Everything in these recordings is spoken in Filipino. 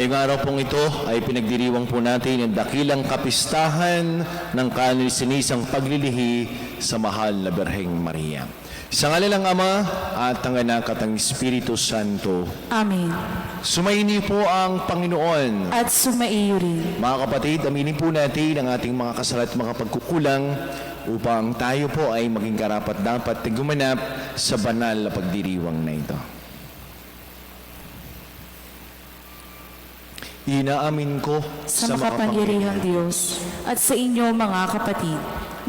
Ngayong araw pong ito ay pinagdiriwang po natin ang dakilang kapistahan ng kanisinisang paglilihi sa mahal na Birheng Maria. Sa ngalan ng Ama at ng Anak at ng Espiritu Santo. Amen. Sumaini po ang Panginoon. At sumaiyo rin. Mga kapatid, aminin po natin ang ating mga kasala at mga pagkukulang upang tayo po ay maging karapat-dapat na gumanap sa banal na pagdiriwang na ito. Inaamin ko Sa makapangyarihang Diyos at sa inyo mga kapatid,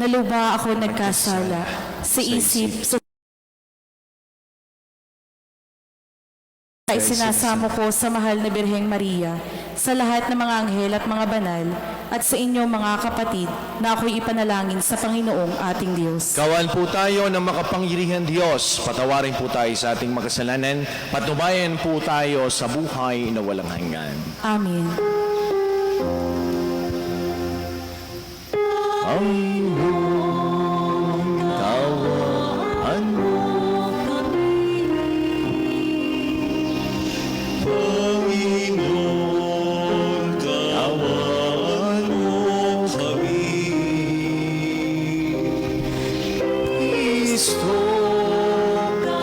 na lubha ako nagkasala sa isip, sa isinasamo ko sa mahal na Birheng Maria, sa lahat ng mga anghel at mga banal, at sa inyo mga kapatid, na ako'y ipanalangin sa Panginoong ating Diyos. Kawan po tayo ng makapangyarihang Diyos. Patawarin po tayo sa ating makasalanan. Patnubayan po tayo sa buhay na walang hanggan. Amen. Panginoon, kawan mo kami. Panginoon, kawan mo kami. Kristo,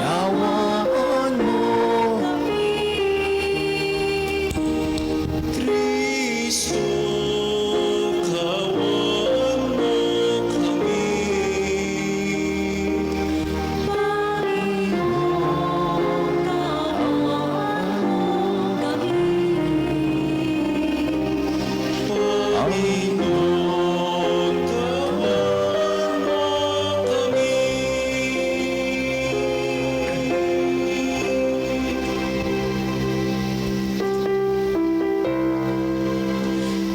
kawan mo kami. Kristo, kawan mo kami. Panginoon, kawan mo kami.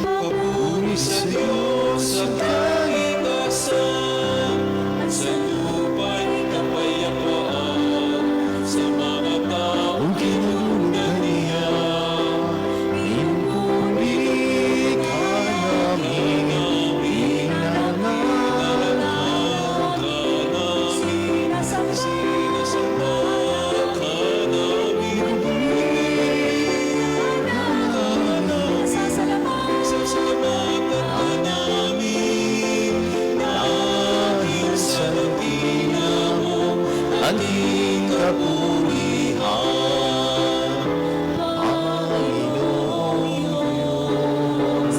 Papuri sa Diyos sa kaligtasan, at sa lupa'y kapayapaan, sa mga taong kinulungan niya. Pinupuri ka namin, sinasamba ka namin, sasalamatan ka namin, dahil sa nagtina mo, ating kapulihan. Panginoong Diyos,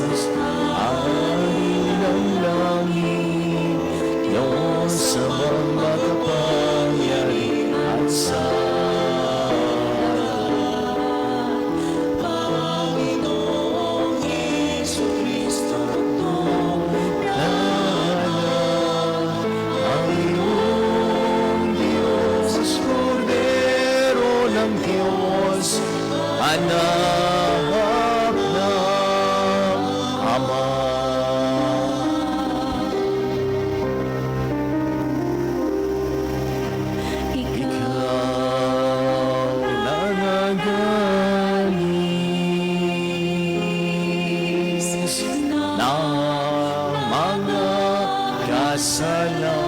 amin ang langit, Diyos sa mga makapangyarihan at sa Panginoong Jesucristo, Panginoong Diyos, Kordero ng Diyos, anak ng Ama. Ikaw nanagalis ng mga kasalanan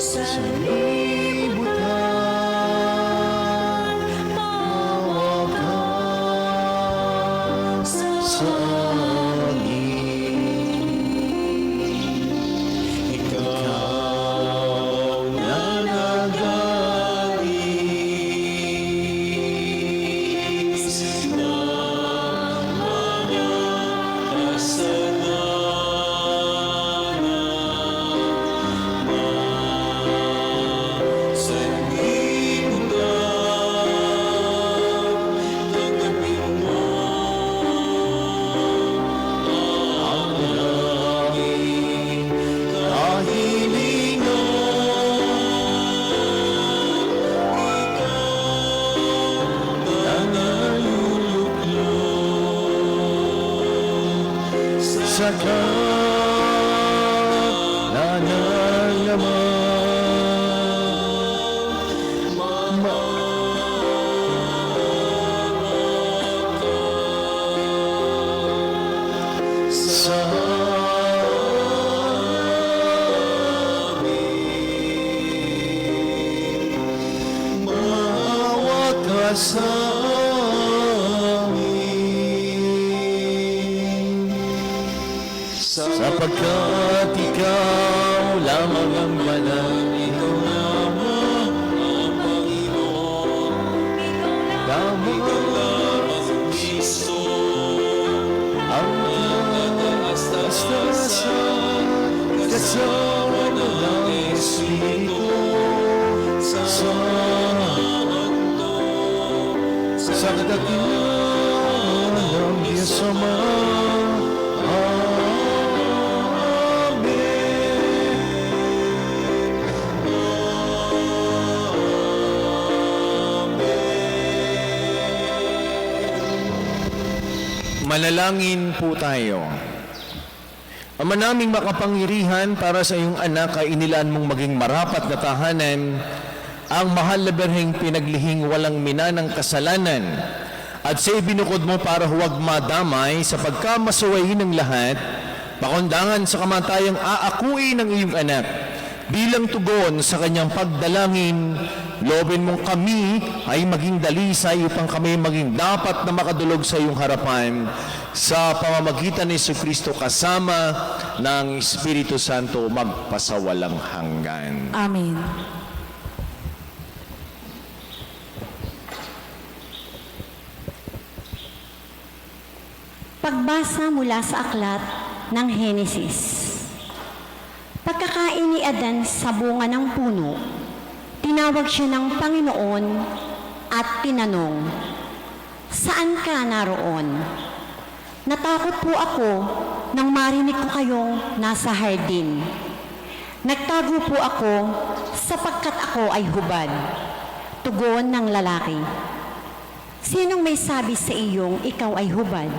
sa libutan, mawag ka sa amin. Ikaw nanagalis ng mga kasalanan sa libutan, tanggapin mo ang aming kahilingan. Nangaluluklok sa sa amin. sa amin. Sapagkat ikaw lamang ang banal, ikaw lamang ang Panginoon, lamang Kristo, ang taas-taasan, kasama ng Espiritu Santo, sa kadakilaan ng Diyos Ama. Manalangin po tayo. Ama naming makapangyarihan, para sa iyong anak ay inilaan mong maging marapat na tahanan ang mahal na Birheng pinaglihing walang minanang kasalanan, at sa ibinukod mo para huwag madamay sa pagkamasuwayin ng lahat, pakundangan sa kamatayang aakuin ng iyong anak. Bilang tugon sa kanyang pagdalangin, loobin mong kami ay maging dalisay upang kami maging dapat na makadulog sa iyong harapan sa pamamagitan ni Jesucristo kasama ng Espiritu Santo magpasawalang hanggan. Amen. Pagbasa mula sa aklat ng Henesis. Pagkakain ni Adan sa bunga ng puno, tinawag siya ng Panginoon at tinanong, "Saan ka naroon?" "Natakot po ako nang marinig ko kayong nasa hardin. Nagtago po ako sapagkat ako ay hubad." Tugon ng lalaki, "Sinong may sabi sa iyong ikaw ay hubad?"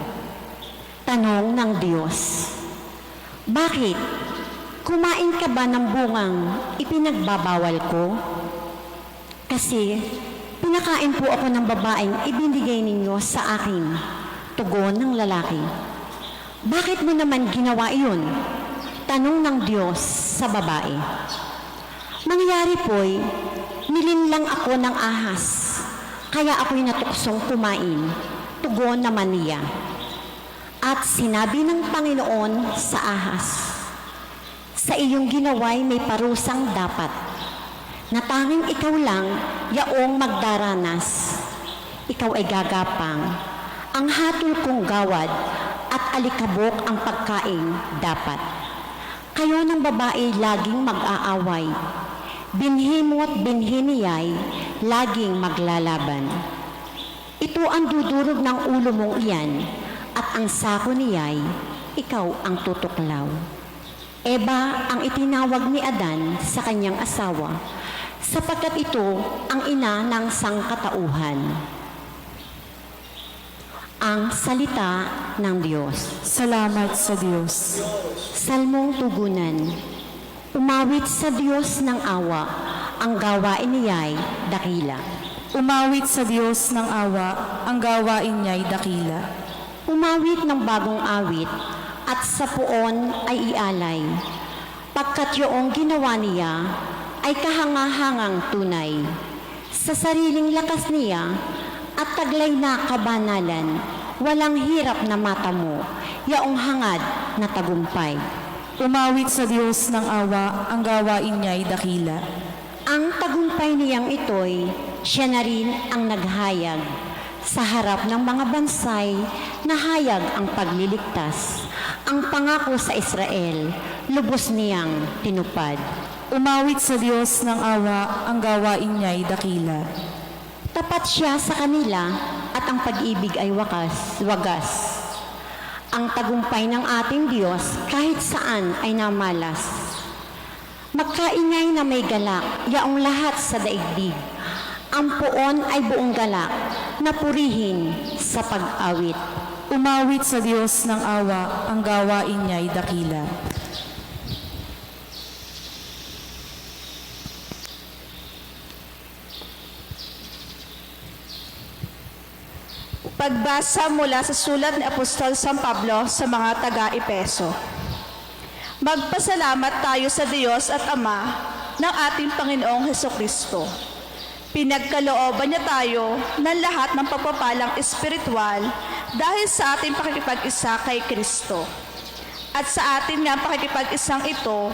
Tanong ng Diyos, "Bakit? Kumain ka ba ng bungang ipinagbabawal ko? Kasi pinakain po ako ng babaeng ibinigay ninyo sa akin." Tugon ng lalaki, "Bakit mo naman ginawa iyon?" Tanong ng Diyos sa babae, "Nangyari po'y nilinlang ako ng ahas, kaya ako'y natuksong kumain." Tugon naman niya. At sinabi ng Panginoon sa ahas, "Sa iyong ginawa'y may parusang dapat, na tanging ikaw lang yaong magdaranas. Ikaw ay gagapang, ang hatol kong gawad at alikabok ang pagkain dapat. Kayo ng babae laging mag-aaway, binhi mo at binhi niya'y laging maglalaban. Ito ang dudurog ng ulo mong iyan, at ang sako niya'y ikaw ang tutuklaw." Eva ang itinawag ni Adan sa kanyang asawa, sapagkat ito ang ina ng sangkatauhan. Ang salita ng Diyos. Salamat sa Diyos. Salmong tugunan. Umawit sa Diyos ng awa, ang gawain niya'y dakila. Umawit sa Diyos ng awa, ang gawain niya'y dakila. Umawit ng bagong awit, at sa puon ay ialay, pagkat yoong ginawa niya ay kahangahangang tunay. Sa sariling lakas niya at taglay na kabanalan, walang hirap na mata mo, yaong hangad na tagumpay. Umawit sa Diyos ng awa, ang gawain niya'y dakila. Ang tagumpay niyang ito'y siya na rin ang naghayag. Sa harap ng mga bansay, nahayag ang pagliligtas. Ang pangako sa Israel, lubos niyang tinupad. Umawit sa Diyos ng awa, ang gawain niya'y dakila. Tapat siya sa kanila, at ang pag-ibig ay wagas. Ang tagumpay ng ating Diyos kahit saan ay namalas. Magkaingay na may galak, yaong lahat sa daigdig. Ang puon ay buong galak, na purihin sa pag-awit. Umawit sa Diyos ng awa, ang gawain niya'y dakila. Pagbasa mula sa sulat ni Apostol San Pablo sa mga taga-Epeso. Magpasalamat tayo sa Diyos at Ama ng ating Panginoong Hesukristo. Pinagkalooban niya tayo ng lahat ng pagpapalang espiritual dahil sa ating pakikipag-isa kay Kristo. At sa atin nga pakikipag-isang ito,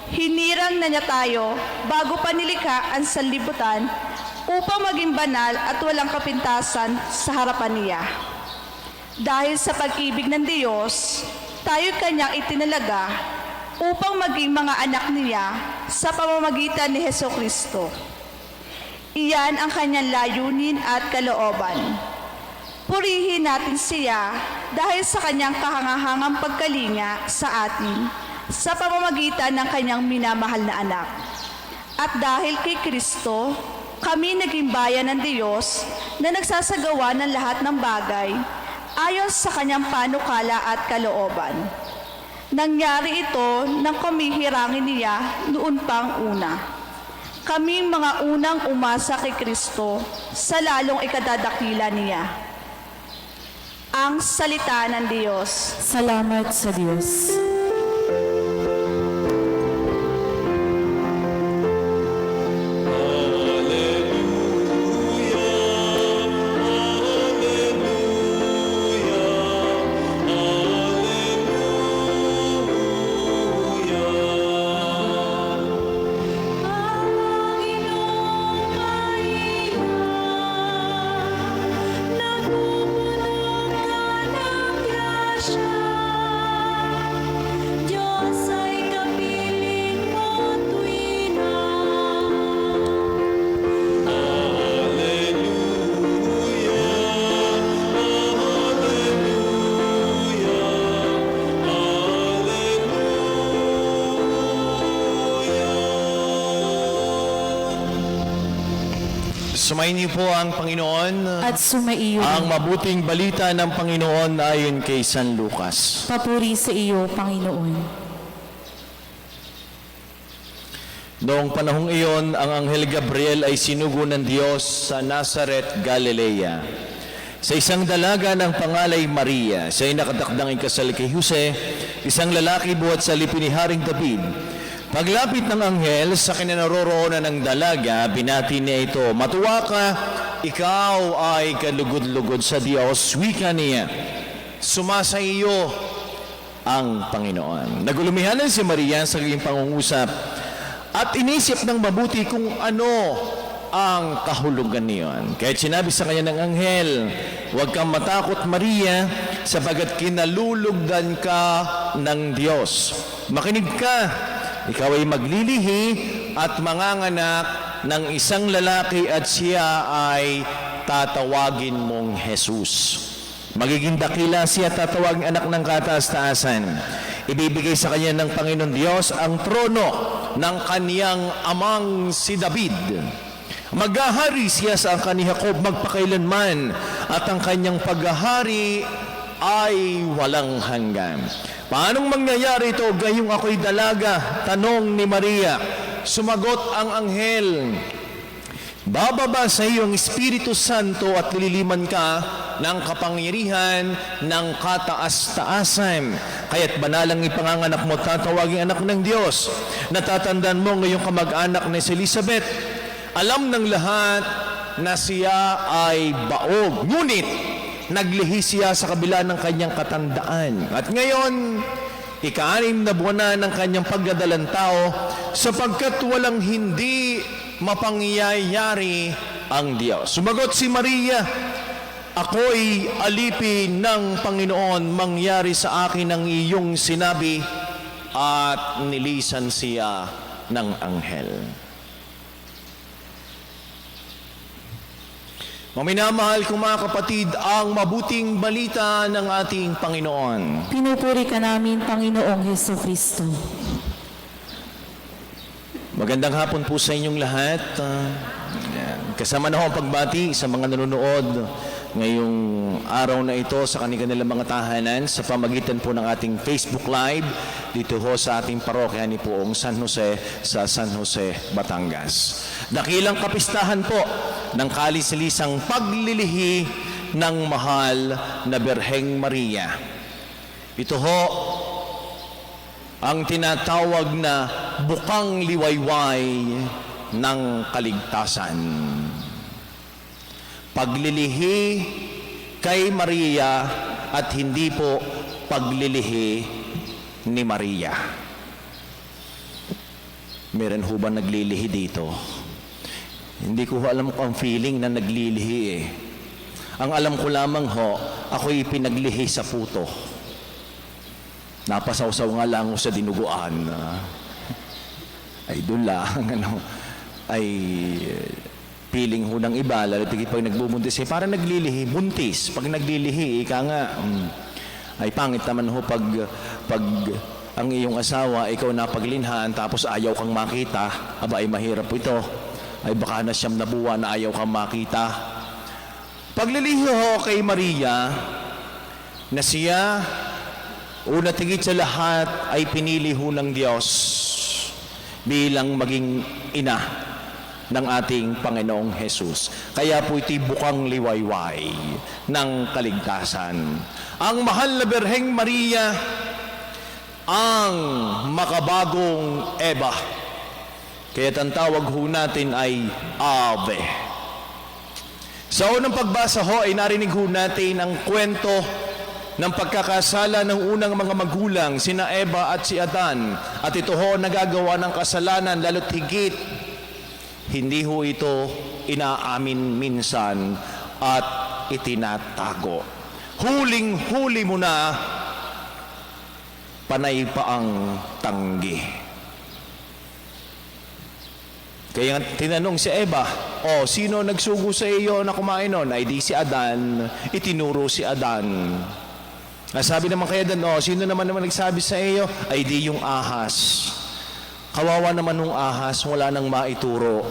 hinirang na niya tayo bago pa nilikha ang sanlibutan upang maging banal at walang kapintasan sa harapan niya. Dahil sa pag-ibig ng Diyos, tayo kanyang itinalaga upang maging mga anak niya sa pamamagitan ni Hesukristo. Iyan ang kanyang layunin at kalooban. Purihin natin siya dahil sa kanyang kahangahangang pagkalinga sa atin sa pamamagitan ng kanyang minamahal na anak. At dahil kay Kristo, kami naging bayan ng Diyos na nagsasagawa ng lahat ng bagay ayon sa kanyang panukala at kalooban. Nangyari ito nang kami hirangin niya noon pang una. Kaming mga unang umasa kay Kristo sa lalong ikadadakila niya. Ang salita ng Diyos. Salamat sa Diyos. Diyos ay kapiling mo tuwina. Sumayin niyo po ang Panginoon. At sumaiyo Ang rin. mabuting balita ng Panginoon ayon kay San Lucas. Papuri sa iyo, Panginoon. Noong panahong iyon, ang Anghel Gabriel ay sinugo ng Diyos sa Nazareth, Galilea. Sa isang dalaga ng pangalay Maria, siya ay nakadakdang ikasal kay Jose, isang lalaki buhat sa lipi ni Haring David. Paglapit ng anghel sa kinaroroonan ng dalaga, binati niya ito, "Matuwa ka, ikaw ay kalugod-lugod sa Diyos," wika niya. "Sumasa iyo ang Panginoon." Nagulumihanan si Maria sa kanyang pangungusap at inisip ng mabuti kung ano ang kahulugan niyon. Kaya sinabi sa kanya ng anghel, "Huwag kang matakot, Maria, sapagat kinalulugdan ka ng Diyos. Makinig ka, ikaw ay maglilihi at manganganak ng isang lalaki at siya ay tatawagin mong Jesus. Magiging dakila siya, tatawagin anak ng kataas-taasan. Ibibigay sa kanya ng Panginoon Diyos ang trono ng kaniyang amang si David. Maghahari siya sa angkan ni Jacob magpakailanman at ang kanyang paghahari ay walang hanggan." Paanong mangyayari ito gayong ako'y dalaga? Tanong ni Maria. Sumagot ang anghel, "Bababa sa iyo ang Espiritu Santo at lililiman ka ng kapangyarihan ng kataas-taasan. Kaya't banalang ipanganganak mo, tatawaging anak ng Diyos. Natatandaan mo ngayong kamag-anak ni si Elizabeth. Alam ng lahat na siya ay baog. Ngunit naglihi siya sa kabila ng kanyang katandaan. At ngayon, ika-6 na buwan na ng kanyang pagdadalang tao, sapagkat walang hindi mapangyayari ang Diyos." Sumagot si Maria, "Ako'y alipin ng Panginoon, mangyari sa akin ang iyong sinabi," at nilisan siya ng anghel. Maminamahal kong mga kapatid, ang mabuting balita ng ating Panginoon. Pinupuri ka namin, Panginoong Hesukristo. Magandang hapon po sa inyong lahat. Yan. Kasama na ho ang pagbati sa mga nanonood ngayong araw na ito sa kanilang mga tahanan sa pamagitan po ng ating Facebook Live dito ho sa ating parokya ni Poong San Jose sa San Jose, Batangas. Dakilang kapistahan po ng kalisilisang paglilihi ng mahal na Birheng Maria. Ito ho ang tinatawag na bukang liwayway ng kaligtasan. paglilihi kay Maria at hindi po paglilihi ni Maria. Meron ho ba naglilihi dito? Hindi ko alam kung ang feeling na naglilihi eh. Ang alam ko lamang ho, ako'y pinaglihi sa puto. Napasawsaw nga lang ako sa dinuguan. Ay doon lang, ay feeling ho ng iba, lalo tigit pag nagbubuntis, parang naglilihi, buntis. Pag naglilihi, ika nga, ay pangit naman ho pag ang iyong asawa, ikaw napaglinhan, tapos ayaw kang makita, aba ay mahirap ito. Ay baka na siyam na buwan na ayaw kang makita. Paglilihi ho kay Maria, na siya, una tigit sa lahat, ay pinili ho ng Diyos bilang maging ina ng ating Panginoong Hesus. Kaya po ito'y bukang liwayway ng kaligtasan. Ang mahal na Birheng Maria, ang makabagong Eva. Kaya ang tawag ho natin ay Ave. Sa unang pagbasa ho ay narinig ho natin ang kwento ng pagkakasala ng unang mga magulang, sina Eva at si Adan. At ito ho nagagawa ng kasalanan, lalo't higit hindi ho ito inaamin minsan at itinatago. Huling-huli mo na, panay pa ang tanggi. Kaya tinanong si Eva, sino nagsugo sa iyo na kumain nun? Ay di si Adan, itinuro si Adan. Sabi naman kay Adan, sino naman nagsabi sa iyo? Ay di yung ahas. Kawawa naman nung ahas, wala nang maituro.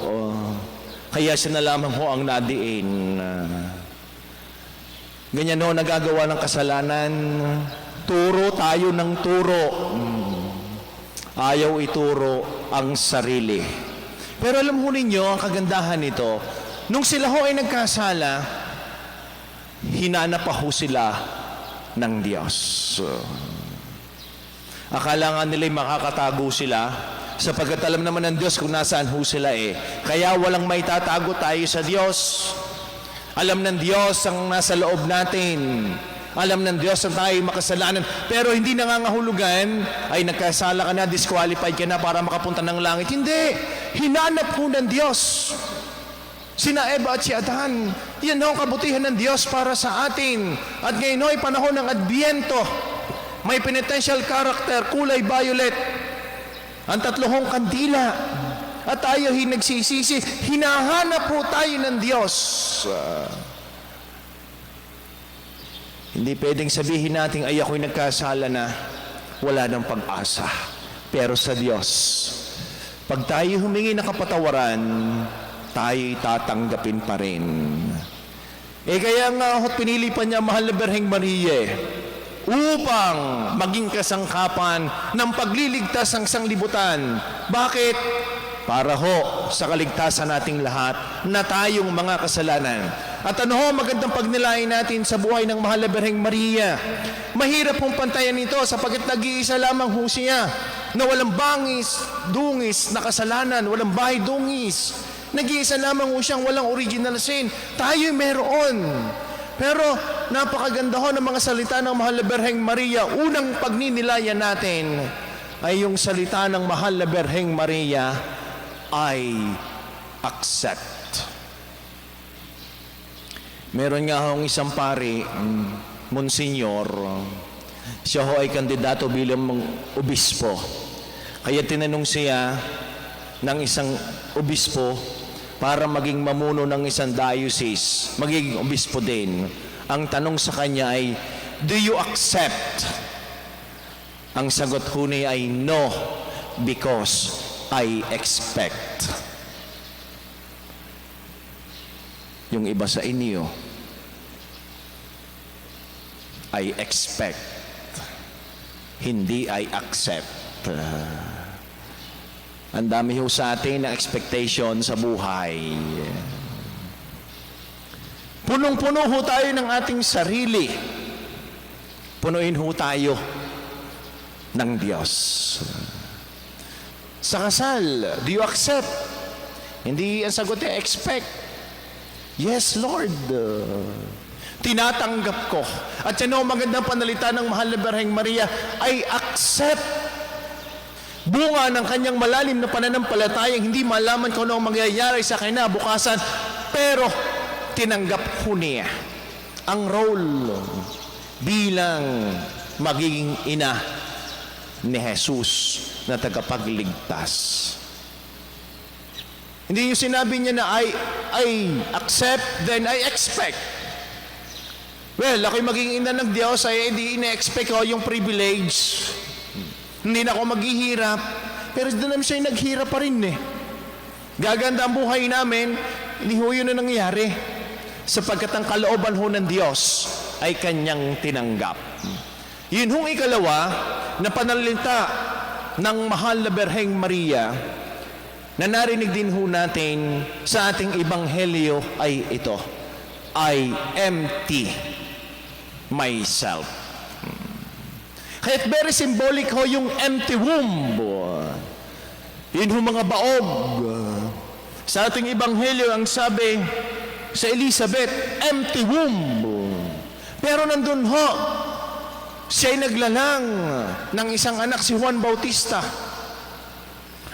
Kaya siya na lamang ho ang nadiin. Ganyan ho, nagagawa ng kasalanan. Turo tayo ng turo. Ayaw ituro ang sarili. Pero alam ho ninyo, ang kagandahan nito, nung sila ho ay nagkasala, hinanap pa ho sila ng Diyos. Akala nga nila'y makakatago sila, sapagkat alam naman ng Diyos kung nasaan ho sila eh. Kaya walang may tatago tayo sa Diyos. Alam ng Diyos ang nasa loob natin. Alam ng Diyos ang tayo makasalanan. Pero hindi nangangahulugan, ay nagkasala ka na, disqualified ka na para makapunta ng langit. Hindi. Hinanap ho ng Diyos sina Eva at si Adan. Yan ho ang kabutihan ng Diyos para sa atin. At ngayon ho ay panahon ng Adbyento. May penitential character, kulay violet. Ang tatlong kandila. At tayo nagsisisi, hinahanap po tayo ng Diyos. Hindi pwedeng sabihin natin, ay ako'y nagkasala na, wala ng pag-asa. Pero sa Diyos, pag tayo humingi ng kapatawaran, tayo'y tatanggapin pa rin. Kaya nga, pinili pa niya mahal na Birheng Maria, upang maging kasangkapan ng pagliligtas ng sanglibutan. Bakit? Para ho sa kaligtasan nating lahat na tayong mga kasalanan. At ano ho magandang pagnilayan natin sa buhay ng mahal na Birheng Maria. Mahirap pong pantayan ito sapagkat nag-iisa lamang ho siya na walang bangis, dungis na kasalanan, walang bahay dungis. Nag-iisa lamang ho siyang walang original sin. Tayo meron. Pero napakaganda ho ng mga salita ng mahal na Birheng Maria. Unang pagninilayan natin ay yung salita ng mahal na Birheng Maria ay accept. Meron nga hong isang pari, Monsignor, siya ho ay kandidato bilang obispo. Kaya tinanong siya ng isang obispo para maging mamuno ng isang diocese, magiging obispo din. Ang tanong sa kanya ay, do you accept? Ang sagot ho niya ay, no, because I expect. Yung iba sa inyo, I expect. Hindi I accept. Ang dami ho sa atin na expectation sa buhay. Punong-puno ho tayo ng ating sarili. Punuin ho tayo ng Diyos. Sa kasal, do you accept? Hindi ang sagot ay expect. Yes, Lord. Tinatanggap ko. At yan ang magandang panalita ng mahal na Birheng Maria, I accept. Bunga ng kanyang malalim na pananampalatayang hindi malaman kung ano ang mangyayari sa kinabukasan, pero tinanggap ko niya ang role bilang magiging ina ni Jesus na tagapagligtas. Hindi yung sinabi niya na I accept, then I expect. Well, ako'y magiging ina ng Diyos, ay hindi ina-expect ko yung privilege. Hindi na ako maghihirap. Pero doon naman siya naghirap pa rin eh. Gaganda ang buhay namin, hindi ho yun na nangyari. Sapagkat ang kalooban ho ng Diyos ay kanyang tinanggap. Yun hong ikalawa na panalita ng mahal na Birheng Maria na narinig din ho natin sa ating ebanghelyo ay ito. I empty myself. Kaya't very symbolic ho yung empty womb. Yun ho mga baog. Sa ating ebanghelyo ang sabi sa Elizabeth, empty womb. Pero nandun ho, siya'y naglalang ng isang anak, si Juan Bautista.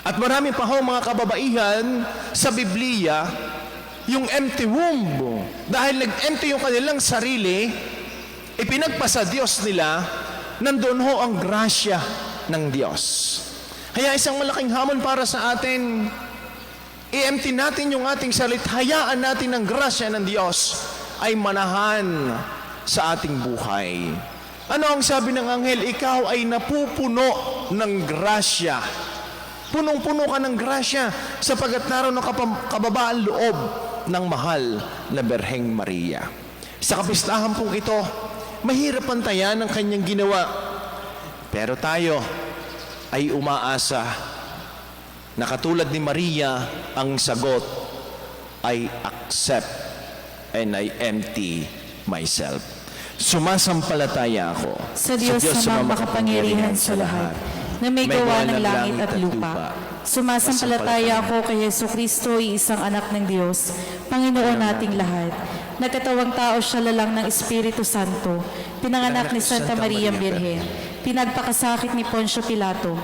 At marami pa ho mga kababaihan sa Biblia, yung empty womb. Dahil nag-empty yung kanilang sarili, ipinagpasa Diyos nila, nandun ho ang grasya ng Diyos. Kaya isang malaking hamon para sa atin, i-empty natin yung ating sarili, hayaan natin ang grasya ng Diyos ay manahan sa ating buhay. Ano ang sabi ng anghel? Ikaw ay napupuno ng grasya. Punong-puno ka ng grasya sapagkat naroon ang kababaan loob ng mahal na Birheng Maria. Sa kapistahan pong ito, mahirap pantayan ang kanyang ginawa. Pero tayo ay umaasa na katulad ni Maria, ang sagot ay accept and I empty myself. Sumasampalataya ako Sa Diyos na makapangyarihan sa lahat, na may gawa ng langit at lupa. Sumasampalataya ako kay Yesu Kristo, isang anak ng Diyos, Panginoon nating lahat. Nagkatawang tao siya lalang ng Espiritu Santo, pinanganak ni Santa Maria Birhen, pinagpakasakit ni Poncio Pilato,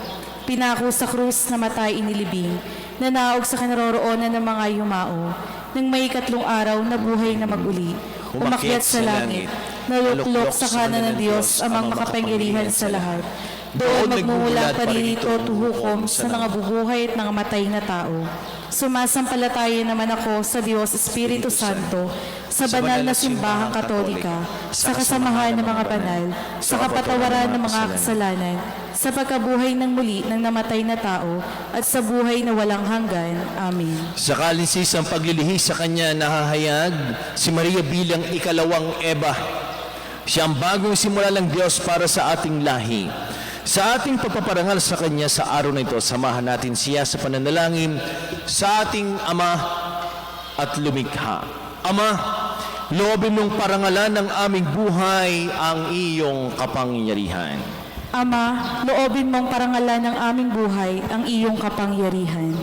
pinako sa krus na matay inilibing, nanaog sa kinaroroonan ng mga yumao, nang may 3 araw na buhay na maguli, umakyat sa langit, naluklok sa kanan ng Diyos amang makapangyarihan sa lahat. Doon magmumulat pa rin ito tuhukom sa mga bubuhay at mga matay na tao. Sumasampalataya naman ako sa Diyos Espiritu Santo, sa banal na simbahang katolika, sa kasamahan ng mga banal, sa kapatawaran ng mga kasalanan, sa pagkabuhay ng muli ng namatay na tao, at sa buhay na walang hanggan. Amen. Sa kalisisang paglilihi sa kanya nahahayag si Maria bilang ikalawang Eva. Siya ang bagong simula ng Diyos para sa ating lahi. Sa ating pagpaparangal sa kanya sa araw na ito, samahan natin siya sa pananalangin sa ating Ama at lumikha. Ama, loobin mong parangalan ng aming buhay ang iyong kapangyarihan. Ama, loobin mong parangalan ng aming buhay ang iyong kapangyarihan.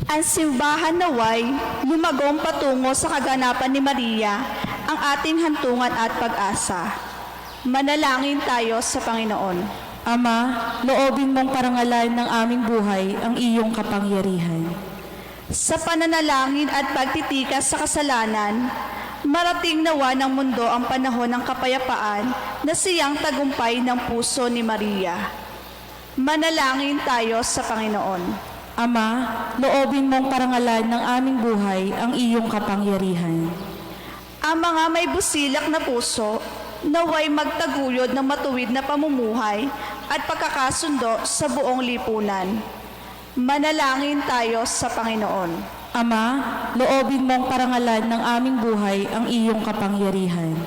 Ang simbahan naway lumagong patungo sa kaganapan ni Maria, ang ating hantungan at pag-asa. Manalangin tayo sa Panginoon. Ama, loobin mong parangalan ng aming buhay ang iyong kapangyarihan. Sa pananalangin at pagtitikas sa kasalanan, marating nawa ng mundo ang panahon ng kapayapaan na siyang tagumpay ng puso ni Maria. Manalangin tayo sa Panginoon. Ama, loobin mong parangalan ng aming buhay ang iyong kapangyarihan. Ang mga may busilak na puso, naway magtaguyod ng matuwid na pamumuhay at pagkakasundo sa buong lipunan. Manalangin tayo sa Panginoon. Ama, loobin mong parangalan ng aming buhay ang iyong kapangyarihan.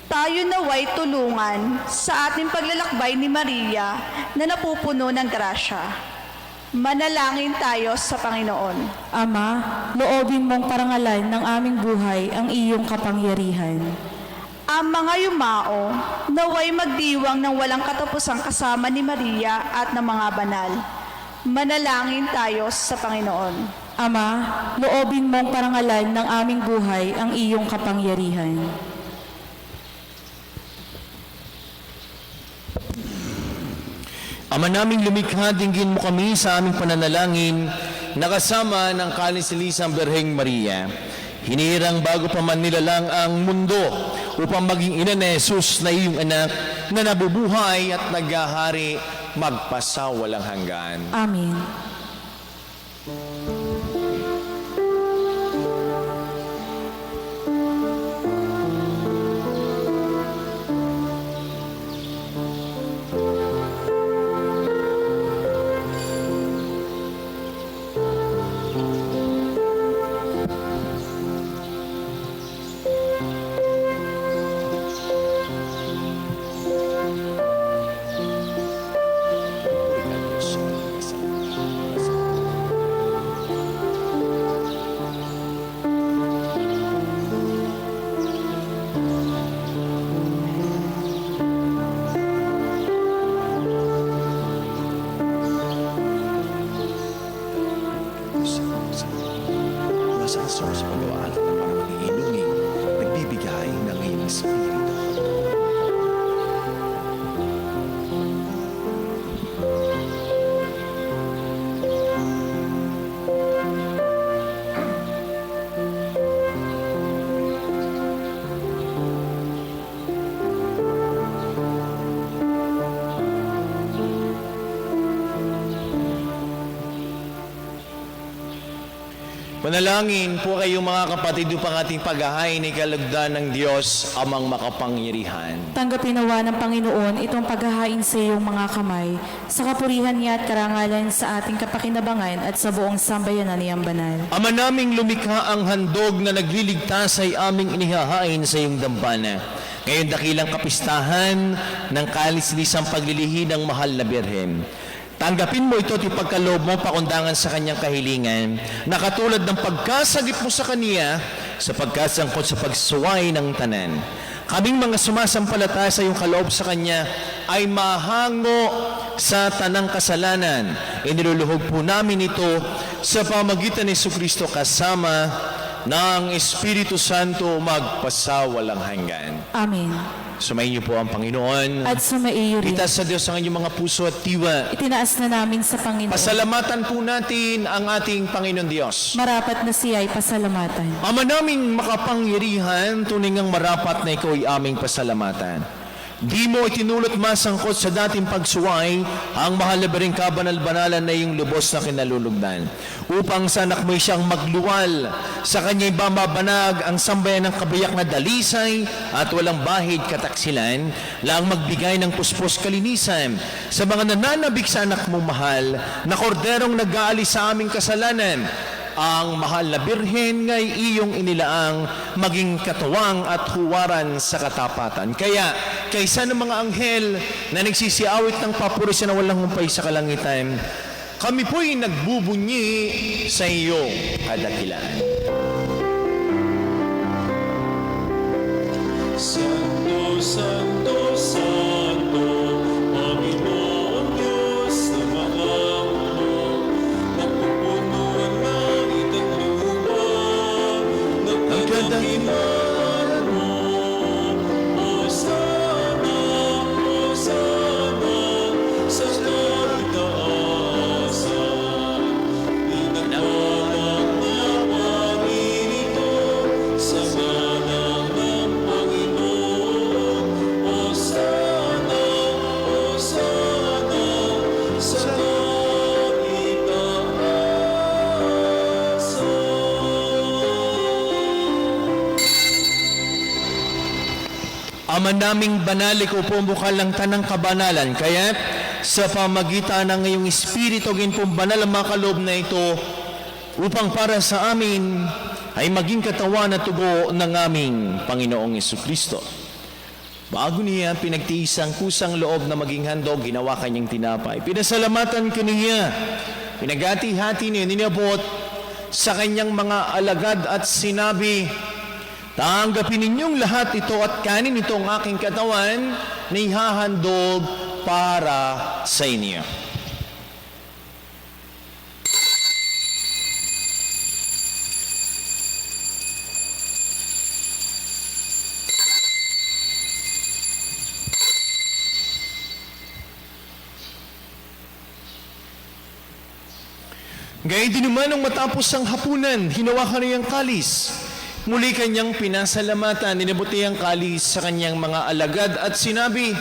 Tayo naway tulungan sa ating paglalakbay ni Maria na napupuno ng grasya. Manalangin tayo sa Panginoon. Ama, loobin mong parangalan ng aming buhay ang iyong kapangyarihan. Ang mga yumao, naway magdiwang ng walang katapusang kasama ni Maria at ng mga banal. Manalangin tayo sa Panginoon. Ama, loobin mong parangalan ng aming buhay ang iyong kapangyarihan. Ama naming lumikha, dinggin mo kami sa aming pananalangin na kasama ng Kanisalisang Birheng Maria. Hinirang bago pa man nilalang ang mundo upang maging ina ni Jesus na iyong anak na nabubuhay at naghahari magpasawalang hanggan. Amen. Masasok sa pag-aaral na para maging ilungin, nagbibigay ng iyong espiritu. Manalangin po kayong mga kapatid upang ating paghahain ni kalugdan ng Diyos amang makapangyarihan. Tanggapin nawa ng Panginoon itong paghahain sa iyong mga kamay, sa kapurihan niya at karangalan sa ating kapakinabangan at sa buong sambayanan niyang banal. Ama naming lumikha ang handog na nagliligtas ay aming inihahain sa iyong dambana. Ngayon dakilang kapistahan ng Kanisalisang paglilihi ng mahal na Birhen. Tanggapin mo ito at ipagkaloob mo pakundangan sa kanyang kahilingan na katulad ng pagkasagip mo sa kaniya sa pagkasangkot sa pagsuway ng tanan. Kaming mga sumasampalataya sa iyong kaloob sa kanya ay mahango sa tanang kasalanan. Iniluluhog po namin ito sa pamagitan ni Jesucristo kasama ng Espiritu Santo magpasawalang hanggan. Amen. Sumayin niyo po ang Panginoon. At sumaiyo rin. Itaas sa Diyos ang inyong mga puso at diwa. Itinaas na namin sa Panginoon. Pasalamatan po natin ang ating Panginoon Diyos. Marapat na siya ay pasalamatan. Ama naming makapangyarihan, tunay ngang marapat na ikaw ay aming pasalamatan. Di mo itinulot masangkot sa dating pagsuway ang mahal na Birheng kabanal-banalan na iyong lubos na kinalulugdan. Upang sa anak mo siyang magluwal, sa kanya'y bamabanag ang sambayan ng kabayak na dalisay at walang bahid kataksilan, lang magbigay ng puspos kalinisan sa mga nananabik sa anak mong mahal na korderong nag-aalis sa aming kasalanan. Ang mahal na Birhen ngay iyong inilaang maging katuwang at huwaran sa katapatan. Kaya, kaysa ng mga anghel na nagsisiawit ng papuri sa walang humpay sa kalangitan, kami po'y nagbubunyi sa iyo kadakilaan. Santo, Santo, Santo, Panginoon Diyos na makamulo, napupuno ang langit at lupa, nagkadakilan mo. Hosana, Hosana, sa kaltaasan, inagpalang na paririto sa ngalan ng Panginoon. Hosana, Hosana, sa kaltaasan. Ama naming banal, ikaw po ang bukal ng tanang kabanalan. Kaya sa pamagitan ng iyong Espiritu, gin pong banal ang mga kaloob na ito upang para sa amin ay maging katawan at tugo ng aming Panginoong Jesucristo. Bago niya pinagtiis ang kusang loob na maging handog, ginawa kanyang tinapay. Pinasalamatan kaniya, pinagati-hati niya, ninabot sa kanyang mga alagad at sinabi, tanggapin ninyong lahat ito at kanin ito ang aking katawan na ihahandog para sa inyo. Gayun din naman nung matapos ang hapunan, hinawakan niya ang kalis. Muli kanyang pinasalamatan, ninabuti ang kalis sa kanyang mga alagad at sinabi,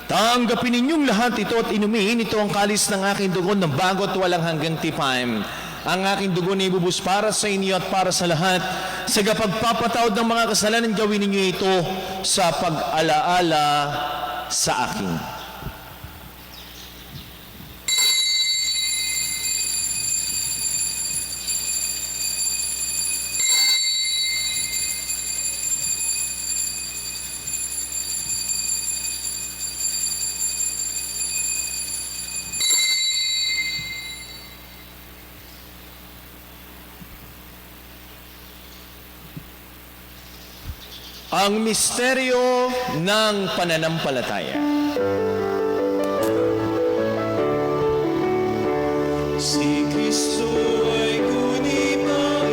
tanggapin ninyong lahat ito at inumin, ito ang kalis ng aking dugo ng bago at walang hanggang tipan. Ang aking dugo na ibubus para sa inyo at para sa lahat. Sa pagpapatawad ng mga kasalanan, gawin ninyo ito sa pag-alaala sa akin. Ang misteryo ng pananampalataya. Si Kristo ay kunipain,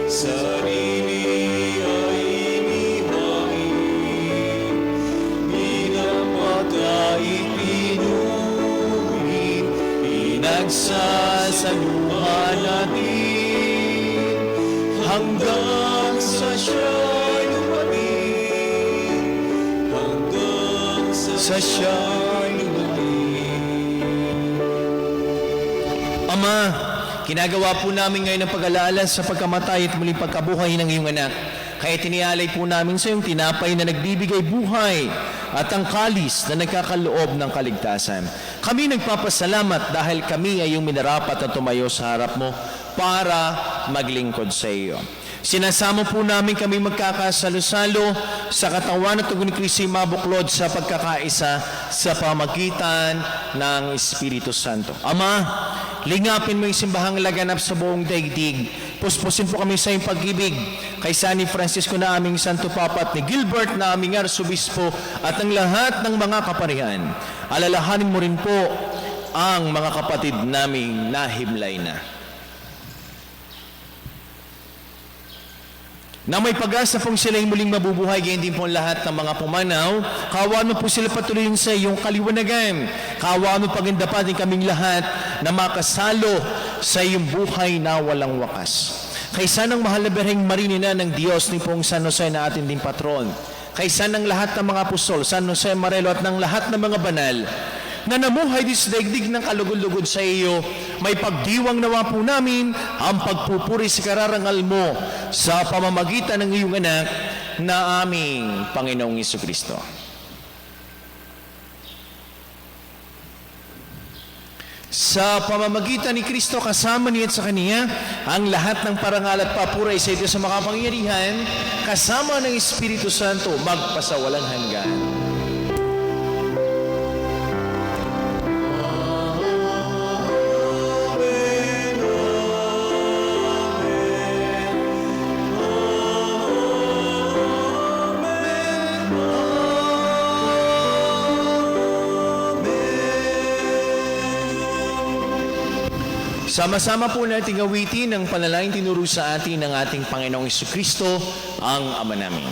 sarili ay inihain, pinapatay, pinuhin, pinagsasaluhan natin, hanggang sa siya'y lumating, hanggang sa siya'y lumating. Ama, ginagawa po namin ngayon ang pag-alaala sa pagkamatay at muling pagkabuhay ng iyong anak. Kaya tinialay po namin sa iyong tinapay na nagbibigay buhay at ang kalis na nagkakaloob ng kaligtasan. Kami nagpapasalamat dahil kami ay iyong minarapat na tumayo sa harap mo para maglingkod sa iyo. Sinasamo po namin kami magkakasalo-salo sa katawan at tugon ni Kristo mabuklod sa pagkakaisa sa pamagitan ng Espiritu Santo. Ama, lingapin mo yung simbahang laganap sa buong daigdig. Puspusin po kami sa iyong pag-ibig kay San Francisco na aming Santo Papa at ni Gilbert na aming Arsobispo at ang lahat ng mga kaparihan. Alalahanin mo rin po ang mga kapatid naming nahimlay na. Na may pag-asa pong sila'y muling mabubuhay, gayon din po ang lahat ng mga pumanaw. Kaawaan mo po sila patuloyin sa iyong kaliwanagan. Kaawaan mo pagindapatin kaming lahat na makasalo sa iyong buhay na walang wakas. Kaysa ng mahal na Birheng Marinina ng Diyos ni pong San Jose na atin din patron. Kaysa ng lahat ng mga apostol, San Jose Marelo at ng lahat ng mga banal, na namuhay di sa daigdig ng kalugod-lugod sa iyo, may pagdiwang nawa po namin ang pagpupuri sa kararangal mo sa pamamagitan ng iyong anak na aming Panginoong Jesucristo. Sa pamamagitan ni Kristo kasama niya at sa Kaniya, ang lahat ng parangal at papuri sa ito sa makapangyarihan, kasama ng Espiritu Santo, magpasawalang hanggan. Sama-sama po natin gawitin ang panalangin tinuro sa atin ng ating Panginoong Jesucristo, ang Ama namin.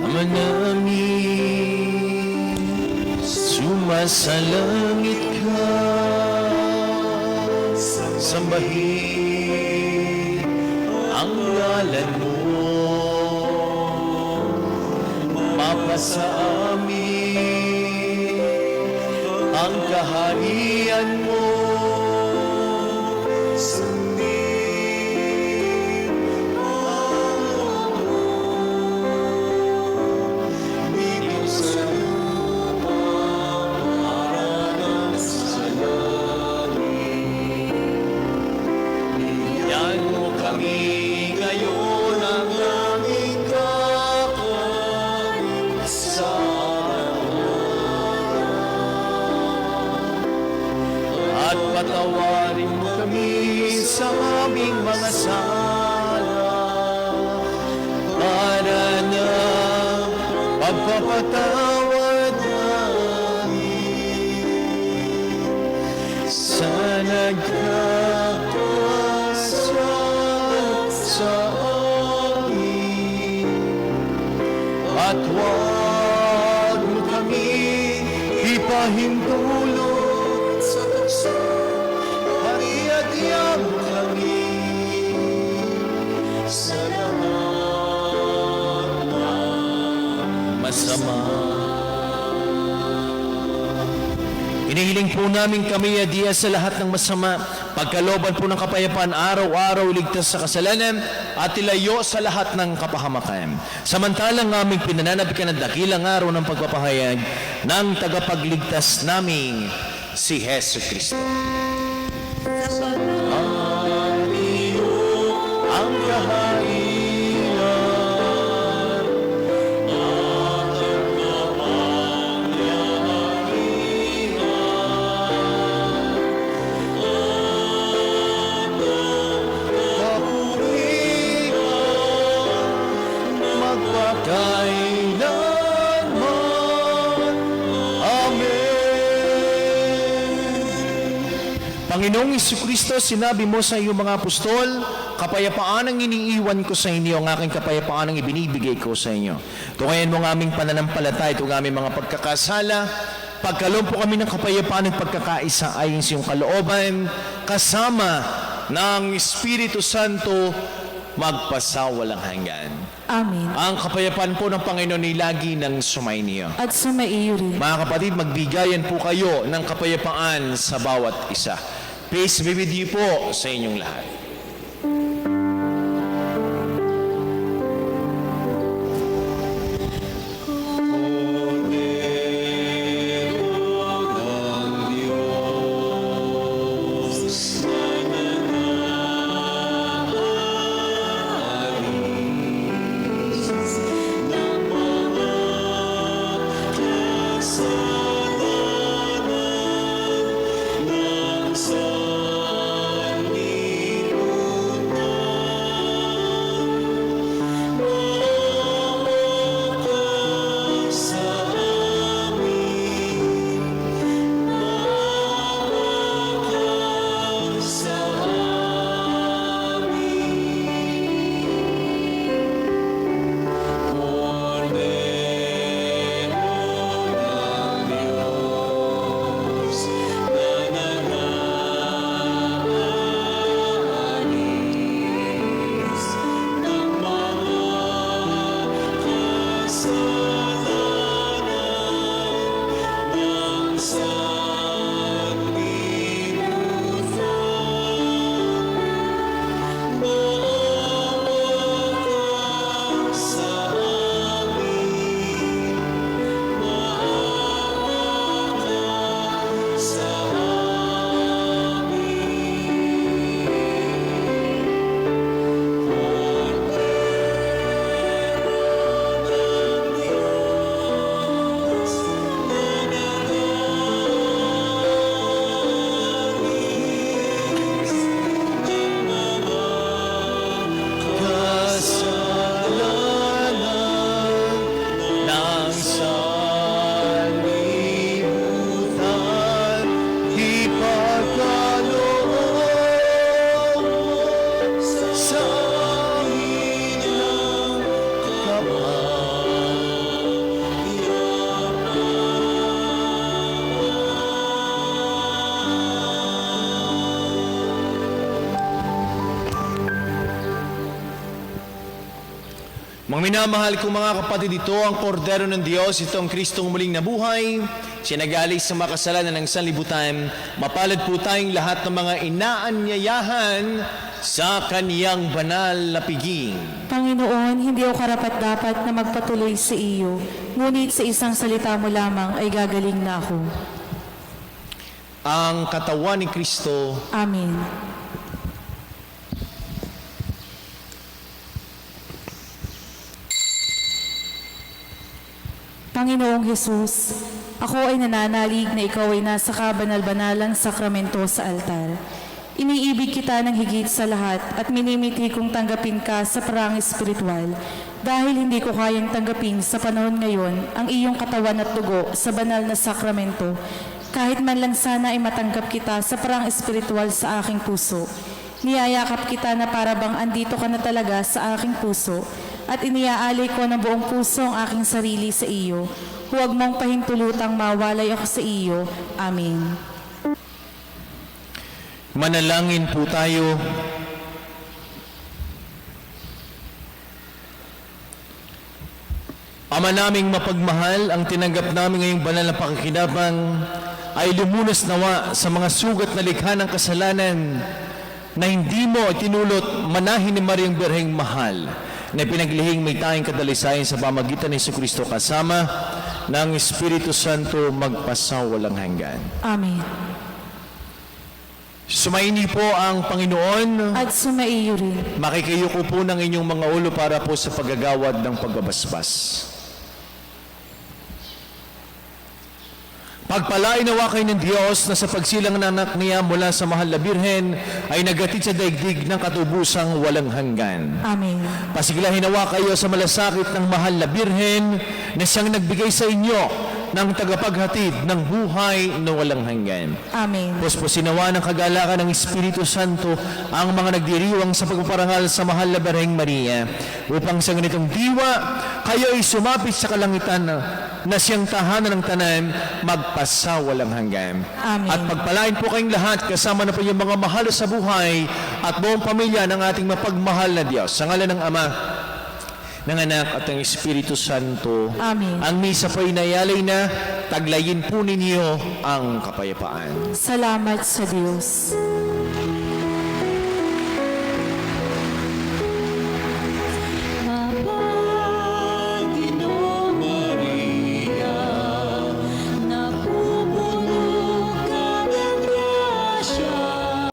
Ama namin, sumasalangit ka, sambahin ang ngalan mo, mapasa amin ang kaharian mo, sundin ang mo, dito sa lupa para sa langit. Bigyan mo kami ngayon ang aming kakaligtasan. At patawarin mo kami sa aming mga sala para na pagpapatawad namin sa nagkakasala sa amin. At huwag mo kami pahintulot sa tukso, hariadya mo kami sa lahat ng masama. Inihiling po namin kami adiya sa lahat ng masama, pagkalooban po ng kapayapaan araw-araw, ligtas sa kasalanan at ilayo sa lahat ng kapahamakan. Samantalang aming pinananabikan ng dakilang araw ng pagpapahayag ng tagapagligtas naming si Hesu Kristo. Ang kaharian magpakailanman. Amen. Panginoong Jesucristo, sinabi mo sa iyong mga apostol, kapayapaan ang iniiwan ko sa inyo, ang aking kapayapaan ang ibinibigay ko sa inyo. Tungayan mo ang aming pananampalataya, ito ang aming mga pagkakasala, pagkaloob po kami ng kapayapaan at pagkakaisa ayon sa iyong kalooban, kasama ng Espiritu Santo, magpasawalang hanggan. Amen. Ang kapayapaan po ng Panginoon ay lagi ng sumainyo. At sumaiyo rin. Mga kapatid, magbigayan po kayo ng kapayapaan sa bawat isa. Peace be with you po sa inyong lahat. Mga minamahal kong mga kapatid, ito ang kordero ng Diyos, ito ang Kristong muling nabuhay, sinagalis sa makasalanan ng sanlibutan. Mapalad po tayong lahat ng mga inaanyayahan sa kaniyang banal na piging. Panginoon, hindi ako karapat-dapat na magpatuloy sa iyo, ngunit sa isang salita mo lamang ay gagaling na ako. Ang katawan ni Kristo. Amen. Panginoong Hesus, ako ay nananalig na ikaw ay nasa kabanal-banalang sakramento sa altar. Iniibig kita ng higit sa lahat at minimiti kong tanggapin ka sa parang espiritual dahil hindi ko kayang tanggapin sa panahon ngayon ang iyong katawan at dugo sa banal na sakramento. Kahit man lang sana ay matanggap kita sa parang espiritual sa aking puso. Niyayakap kita na para bang andito ka na talaga sa aking puso at iniaalay ko ng buong puso ang aking sarili sa iyo. Huwag mong pahintulutang mawalay ako sa iyo. Amen. Manalangin po tayo. Ama naming mapagmahal, ang tinanggap namin ngayong banal na pakikinabang ay lumunas nawa sa mga sugat na likha ng kasalanan na hindi mo tinulot manahin ni Mariang Berheng Mahal na pinaglihing may tayong kadalisayan sa pamagitan ni Jesucristo kasama ng Espiritu Santo magpasawalang hanggan. Amen. Sumaini po ang Panginoon. At sumaiyo rin. Makikiyuko po ng inyong mga ulo para po sa paggagawad ng pagbabasbas. Pagpalain nawa kayo ng Diyos na sa pagsilang ng anak niya mula sa mahal na Birhen ay nagatid sa daigdig ng katubusang walang hanggan. Amen. Pasiglahin nawa kayo sa malasakit ng mahal na Birhen na siyang nagbigay sa inyo ng tagapaghatid ng buhay na walang hanggan. Amen. Puspusin nawa ng kagalakan ng Espiritu Santo ang mga nagdiriwang sa pagpaparangal sa mahal na Birheng Maria upang sa ganitong diwa kayo ay sumapit sa kalangitan na siyang tahanan ng tanan magpasawalang hanggan. Amen. At pagpalain po kayong lahat kasama na po yung mga mahal sa buhay at buong pamilya ng ating mapagmahal na Diyos. Sa ngalan ng Ama, ng Anak at ng Espiritu Santo. Amen. Ang misa po ay nayalay na, taglayin po ninyo ang kapayapaan. Salamat sa Diyos.